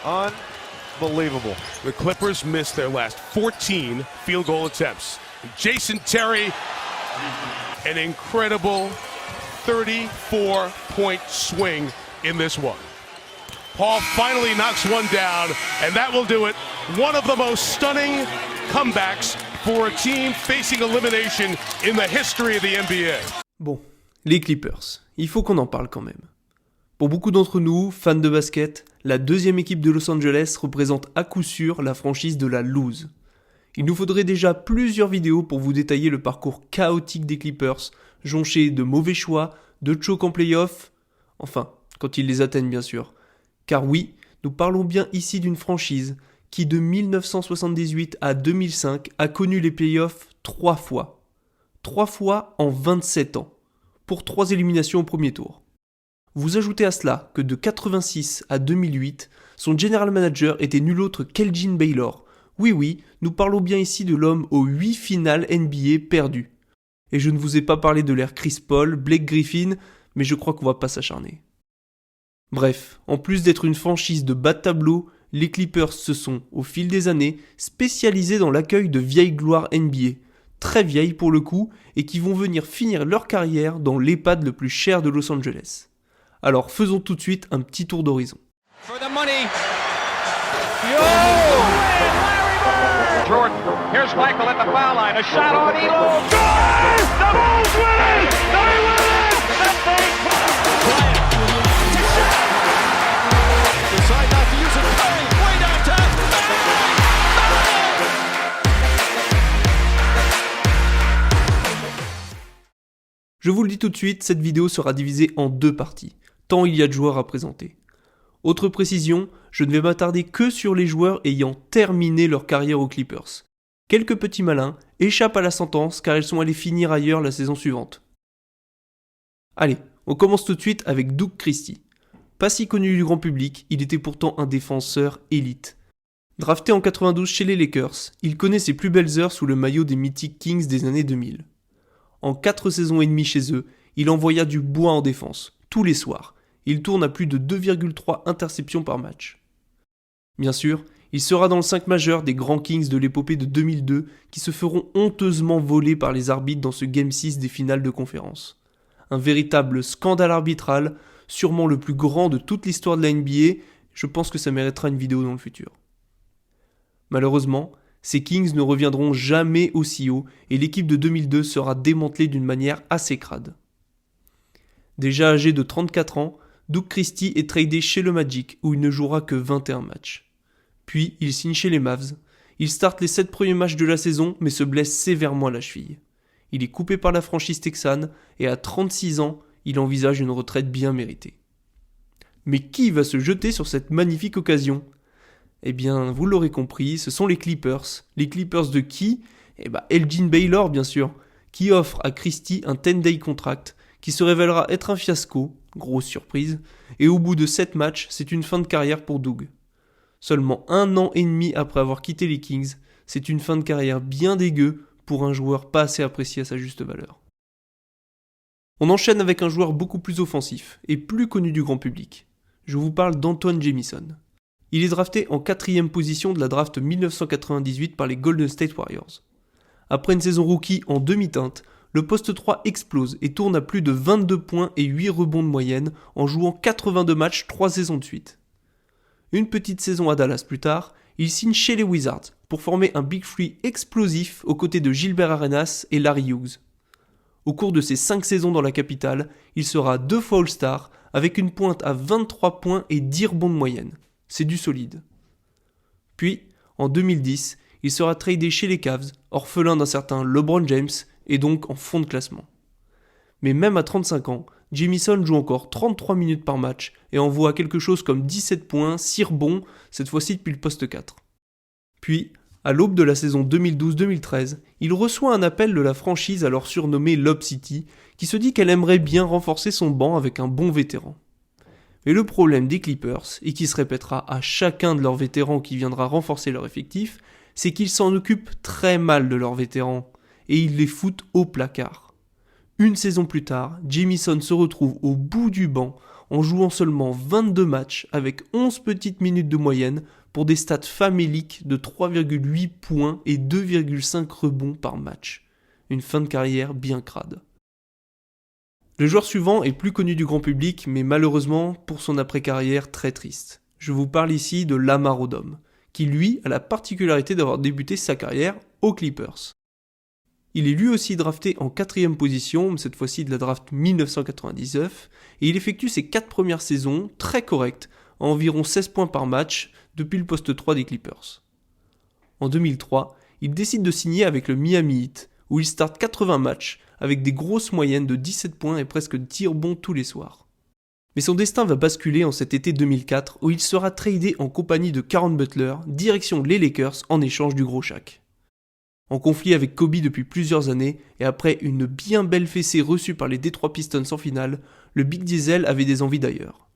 Unbelievable. The Clippers missed their last 14 field goal attempts. Jason Terry, an incredible 34-point swing in this one. Paul finally knocks one down, and that will do it. One of the most stunning comebacks for a team facing elimination in the history of the NBA. Bon, les Clippers, il faut qu'on en parle quand même. Pour beaucoup d'entre nous, fans de basket, la deuxième équipe de Los Angeles représente à coup sûr la franchise de la loose. Il nous faudrait déjà plusieurs vidéos pour vous détailler le parcours chaotique des Clippers, jonché de mauvais choix, de choke en playoff, enfin, quand ils les atteignent bien sûr. Car oui, nous parlons bien ici d'une franchise qui de 1978 à 2005 a connu les playoffs 3 fois. 3 fois en 27 ans, pour 3 éliminations au premier tour. Vous ajoutez à cela que de 86 à 2008, son general manager était nul autre qu'Elgin Baylor. Oui, nous parlons bien ici de l'homme aux 8 finales NBA perdues. Et je ne vous ai pas parlé de l'ère Chris Paul, Blake Griffin, mais je crois qu'on va pas s'acharner. Bref, en plus d'être une franchise de bas de tableau, les Clippers se sont, au fil des années, spécialisés dans l'accueil de vieilles gloires NBA, très vieilles pour le coup, et qui vont venir finir leur carrière dans l'EHPAD le plus cher de Los Angeles. Alors faisons tout de suite un petit tour d'horizon. For the money. Jordan, here's Michael at the foul line. A shot on Elo. Scores! The Bulls win it! They win it! That thing. Bryant. Decide not to use it. Curry, way downtown. Je vous le dis tout de suite, cette vidéo sera divisée en 2 parties, tant il y a de joueurs à présenter. Autre précision, je ne vais m'attarder que sur les joueurs ayant terminé leur carrière aux Clippers. Quelques petits malins échappent à la sentence car ils sont allés finir ailleurs la saison suivante. Allez, on commence tout de suite avec Doug Christie. Pas si connu du grand public, il était pourtant un défenseur élite. Drafté en 92 chez les Lakers, il connaît ses plus belles heures sous le maillot des mythiques Kings des années 2000. En 4 saisons et demie chez eux, il envoya du bois en défense, tous les soirs. Il tourne à plus de 2,3 interceptions par match. Bien sûr, il sera dans le 5 majeur des grands Kings de l'épopée de 2002 qui se feront honteusement voler par les arbitres dans ce Game 6 des finales de conférence. Un véritable scandale arbitral, sûrement le plus grand de toute l'histoire de la NBA, je pense que ça méritera une vidéo dans le futur. Malheureusement, ces Kings ne reviendront jamais aussi haut et l'équipe de 2002 sera démantelée d'une manière assez crade. Déjà âgé de 34 ans, Doug Christie est tradé chez le Magic où il ne jouera que 21 matchs. Puis il signe chez les Mavs. Il starte les 7 premiers matchs de la saison mais se blesse sévèrement à la cheville. Il est coupé par la franchise texane et à 36 ans, il envisage une retraite bien méritée. Mais qui va se jeter sur cette magnifique occasion ? Eh bien, vous l'aurez compris, ce sont les Clippers. Les Clippers de qui ? Elgin Baylor bien sûr, qui offre à Christie un 10-day contract qui se révélera être un fiasco, grosse surprise, et au bout de 7 matchs, c'est une fin de carrière pour Doug. Seulement 1 an et demi après avoir quitté les Kings, c'est une fin de carrière bien dégueu pour un joueur pas assez apprécié à sa juste valeur. On enchaîne avec un joueur beaucoup plus offensif et plus connu du grand public. Je vous parle d'Antoine Jamison. Il est drafté en 4e position de la draft 1998 par les Golden State Warriors. Après une saison rookie en demi-teinte, le poste 3 explose et tourne à plus de 22 points et 8 rebonds de moyenne en jouant 82 matchs 3 saisons de suite. Une petite saison à Dallas plus tard, il signe chez les Wizards pour former un Big Three explosif aux côtés de Gilbert Arenas et Larry Hughes. Au cours de ses 5 saisons dans la capitale, il sera 2 fois All-Star avec une pointe à 23 points et 10 rebonds de moyenne. C'est du solide. Puis, en 2010, il sera tradé chez les Cavs, orphelin d'un certain LeBron James et donc en fond de classement. Mais même à 35 ans, Jamison joue encore 33 minutes par match et envoie quelque chose comme 17 points, 6 rebonds, cette fois-ci depuis le poste 4. Puis, à l'aube de la saison 2012-2013, il reçoit un appel de la franchise alors surnommée Lob City, qui se dit qu'elle aimerait bien renforcer son banc avec un bon vétéran. Mais le problème des Clippers, et qui se répétera à chacun de leurs vétérans qui viendra renforcer leur effectif, c'est qu'ils s'en occupent très mal de leurs vétérans, et ils les foutent au placard. Une saison plus tard, Jamison se retrouve au bout du banc en jouant seulement 22 matchs avec 11 petites minutes de moyenne pour des stats faméliques de 3,8 points et 2,5 rebonds par match. Une fin de carrière bien crade. Le joueur suivant est plus connu du grand public, mais malheureusement pour son après-carrière très triste. Je vous parle ici de Lamar Odom, qui lui a la particularité d'avoir débuté sa carrière aux Clippers. Il est lui aussi drafté en 4e position, cette fois-ci de la draft 1999, et il effectue ses 4 premières saisons très correctes, à environ 16 points par match, depuis le poste 3 des Clippers. En 2003, il décide de signer avec le Miami Heat, où il starte 80 matchs, avec des grosses moyennes de 17 points et presque 10 rebonds tous les soirs. Mais son destin va basculer en cet été 2004, où il sera tradé en compagnie de Caron Butler, direction les Lakers en échange du gros Shaq. En conflit avec Kobe depuis plusieurs années, et après une bien belle fessée reçue par les Detroit Pistons en finale, le Big Diesel avait des envies d'ailleurs.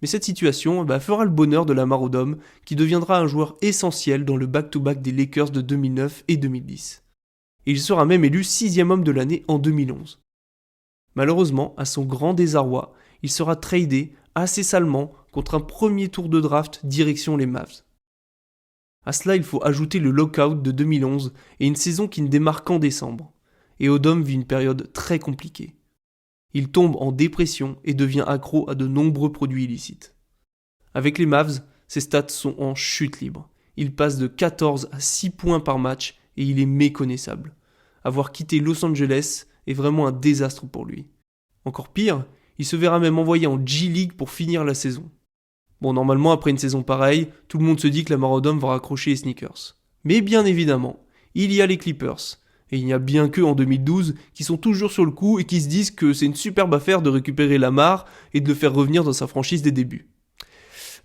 Mais cette situation fera le bonheur de Lamar Odom, qui deviendra un joueur essentiel dans le back-to-back des Lakers de 2009 et 2010. Et il sera même élu 6e homme de l'année en 2011. Malheureusement, à son grand désarroi, il sera tradé assez salement contre un premier tour de draft direction les Mavs. À cela, il faut ajouter le lockout de 2011 et une saison qui ne démarre qu'en décembre. Et Odom vit une période très compliquée. Il tombe en dépression et devient accro à de nombreux produits illicites. Avec les Mavs, ses stats sont en chute libre. Il passe de 14 à 6 points par match et il est méconnaissable. Avoir quitté Los Angeles est vraiment un désastre pour lui. Encore pire, il se verra même envoyé en G-League pour finir la saison. Bon, normalement, après une saison pareille, tout le monde se dit que Lamar Odom va raccrocher les sneakers. Mais bien évidemment, il y a les Clippers. Et il n'y a bien qu'eux en 2012 qui sont toujours sur le coup et qui se disent que c'est une superbe affaire de récupérer Lamar et de le faire revenir dans sa franchise des débuts.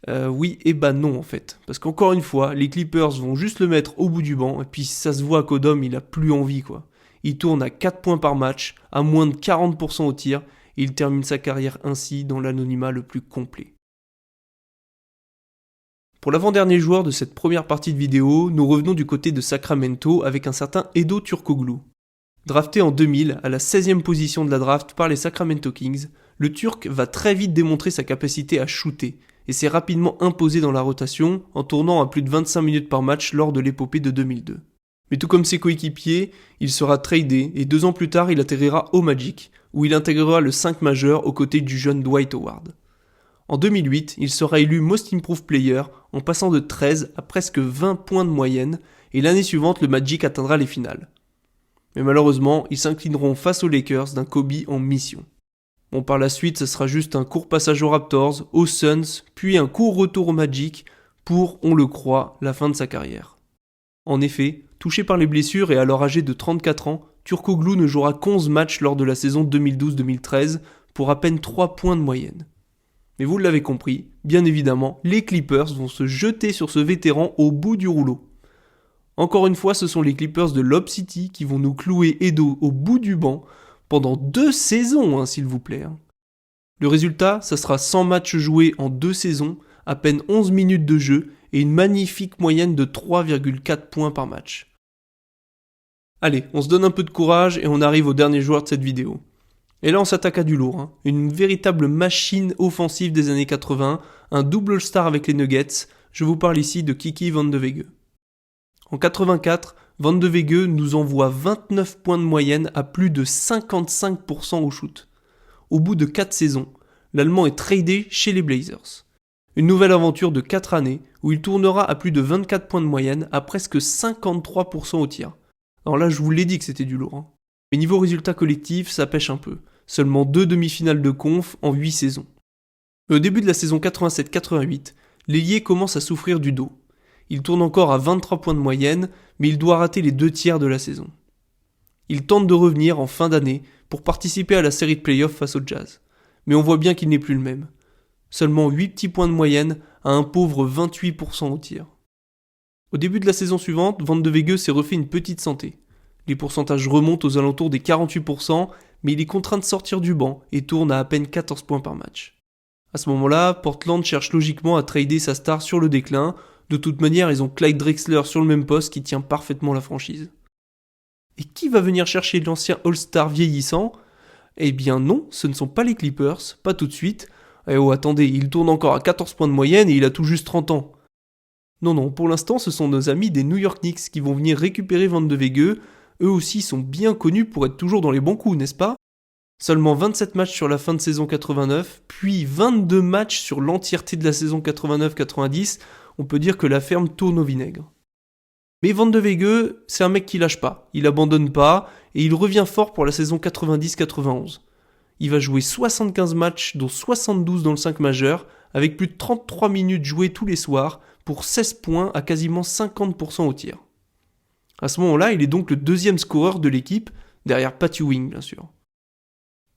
Oui et non en fait. Parce qu'encore une fois, les Clippers vont juste le mettre au bout du banc et puis ça se voit qu'Odom il a plus envie quoi. Il tourne à 4 points par match, à moins de 40% au tir et il termine sa carrière ainsi dans l'anonymat le plus complet. Pour l'avant-dernier joueur de cette première partie de vidéo, nous revenons du côté de Sacramento avec un certain Hedo Turkoglu. Drafté en 2000 à la 16e position de la draft par les Sacramento Kings, le Turc va très vite démontrer sa capacité à shooter et s'est rapidement imposé dans la rotation en tournant à plus de 25 minutes par match lors de l'épopée de 2002. Mais tout comme ses coéquipiers, il sera tradé et 2 ans plus tard il atterrira au Magic, où il intégrera le 5 majeur aux côtés du jeune Dwight Howard. En 2008, il sera élu Most Improved Player en passant de 13 à presque 20 points de moyenne et l'année suivante le Magic atteindra les finales. Mais malheureusement, ils s'inclineront face aux Lakers d'un Kobe en mission. Bon, par la suite, ce sera juste un court passage aux Raptors, aux Suns, puis un court retour au Magic pour, on le croit, la fin de sa carrière. En effet, touché par les blessures et alors âgé de 34 ans, Turkoglu ne jouera qu'11 matchs lors de la saison 2012-2013 pour à peine 3 points de moyenne. Mais vous l'avez compris, bien évidemment, les Clippers vont se jeter sur ce vétéran au bout du rouleau. Encore une fois, ce sont les Clippers de Lob City qui vont nous clouer Hedo au bout du banc pendant 2 saisons, s'il vous plaît. Le résultat, ça sera 100 matchs joués en 2 saisons, à peine 11 minutes de jeu et une magnifique moyenne de 3,4 points par match. Allez, on se donne un peu de courage et on arrive au dernier joueur de cette vidéo. Et là on s'attaque à du lourd, une véritable machine offensive des années 80, un double All-Star avec les Nuggets, je vous parle ici de Kiki Van de Wege. En 84, Van de Wege nous envoie 29 points de moyenne à plus de 55% au shoot. Au bout de 4 saisons, l'Allemand est tradé chez les Blazers. Une nouvelle aventure de 4 années où il tournera à plus de 24 points de moyenne à presque 53% au tir. Alors là je vous l'ai dit que c'était du lourd. Mais niveau résultat collectif, ça pêche un peu. Seulement 2 demi-finales de conf en 8 saisons. Au début de la saison 87-88, l'ailier commence à souffrir du dos. Il tourne encore à 23 points de moyenne, mais il doit rater les 2 tiers de la saison. Il tente de revenir en fin d'année pour participer à la série de playoffs face au Jazz. Mais on voit bien qu'il n'est plus le même. Seulement 8 petits points de moyenne à un pauvre 28% au tir. Au début de la saison suivante, Van de Wege s'est refait une petite santé. Les pourcentages remontent aux alentours des 48%, mais il est contraint de sortir du banc et tourne à peine 14 points par match. À ce moment-là, Portland cherche logiquement à trader sa star sur le déclin. De toute manière, ils ont Clyde Drexler sur le même poste qui tient parfaitement la franchise. Et qui va venir chercher l'ancien All-Star vieillissant ? Eh bien non, ce ne sont pas les Clippers, pas tout de suite. Eh oh, attendez, il tourne encore à 14 points de moyenne et il a tout juste 30 ans. Non, pour l'instant, ce sont nos amis des New York Knicks qui vont venir récupérer Van de Wege. Eux aussi sont bien connus pour être toujours dans les bons coups, n'est-ce pas ? Seulement 27 matchs sur la fin de saison 89, puis 22 matchs sur l'entièreté de la saison 89-90, on peut dire que la ferme tourne au vinaigre. Mais Van de Wege, c'est un mec qui lâche pas, il abandonne pas, et il revient fort pour la saison 90-91. Il va jouer 75 matchs, dont 72 dans le 5 majeur, avec plus de 33 minutes jouées tous les soirs, pour 16 points à quasiment 50% au tir. À ce moment-là, il est donc le deuxième scoreur de l'équipe, derrière Pat Ewing bien sûr.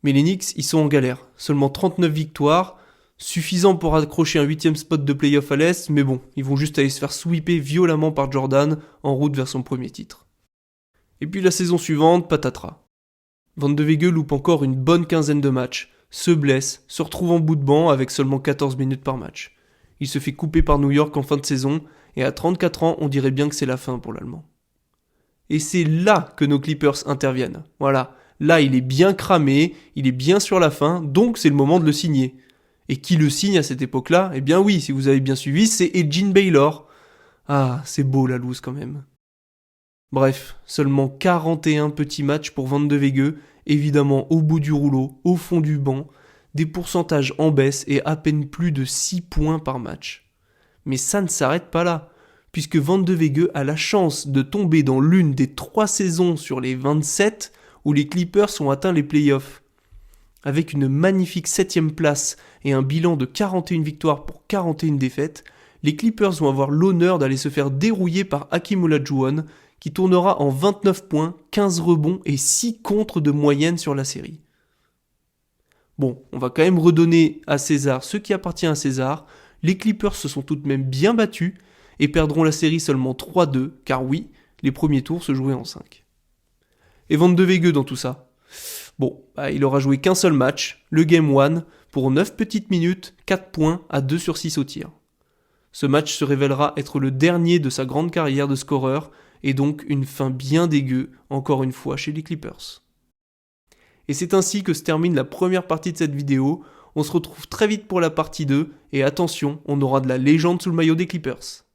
Mais les Knicks, ils sont en galère, seulement 39 victoires, suffisant pour accrocher un 8ème spot de play-off à l'Est, mais bon, ils vont juste aller se faire sweeper violemment par Jordan en route vers son premier titre. Et puis la saison suivante, patatras. Van de Wege loupe encore une bonne quinzaine de matchs, se blesse, se retrouve en bout de banc avec seulement 14 minutes par match. Il se fait couper par New York en fin de saison, et à 34 ans, on dirait bien que c'est la fin pour l'Allemand. Et c'est là que nos Clippers interviennent. Voilà, là il est bien cramé, il est bien sur la fin, donc c'est le moment de le signer. Et qui le signe à cette époque-là ? Eh bien oui, si vous avez bien suivi, c'est Elgin Baylor. Ah, c'est beau la loose quand même. Bref, seulement 41 petits matchs pour Van de Wege, évidemment au bout du rouleau, au fond du banc, des pourcentages en baisse et à peine plus de 6 points par match. Mais ça ne s'arrête pas là, puisque Van de Wege a la chance de tomber dans l'une des 3 saisons sur les 27 où les Clippers ont atteint les playoffs. Avec une magnifique 7ème place et un bilan de 41 victoires pour 41 défaites, les Clippers vont avoir l'honneur d'aller se faire dérouiller par Hakeem Olajuwon, qui tournera en 29 points, 15 rebonds et 6 contres de moyenne sur la série. Bon, on va quand même redonner à César ce qui appartient à César. Les Clippers se sont tout de même bien battus et perdront la série seulement 3-2, car oui, les premiers tours se jouaient en 5. Et Van de Wege dans tout ça ? Bon, il aura joué qu'un seul match, le Game 1, pour 9 petites minutes, 4 points à 2 sur 6 au tir. Ce match se révélera être le dernier de sa grande carrière de scoreur, et donc une fin bien dégueu, encore une fois, chez les Clippers. Et c'est ainsi que se termine la première partie de cette vidéo. On se retrouve très vite pour la partie 2, et attention, on aura de la légende sous le maillot des Clippers.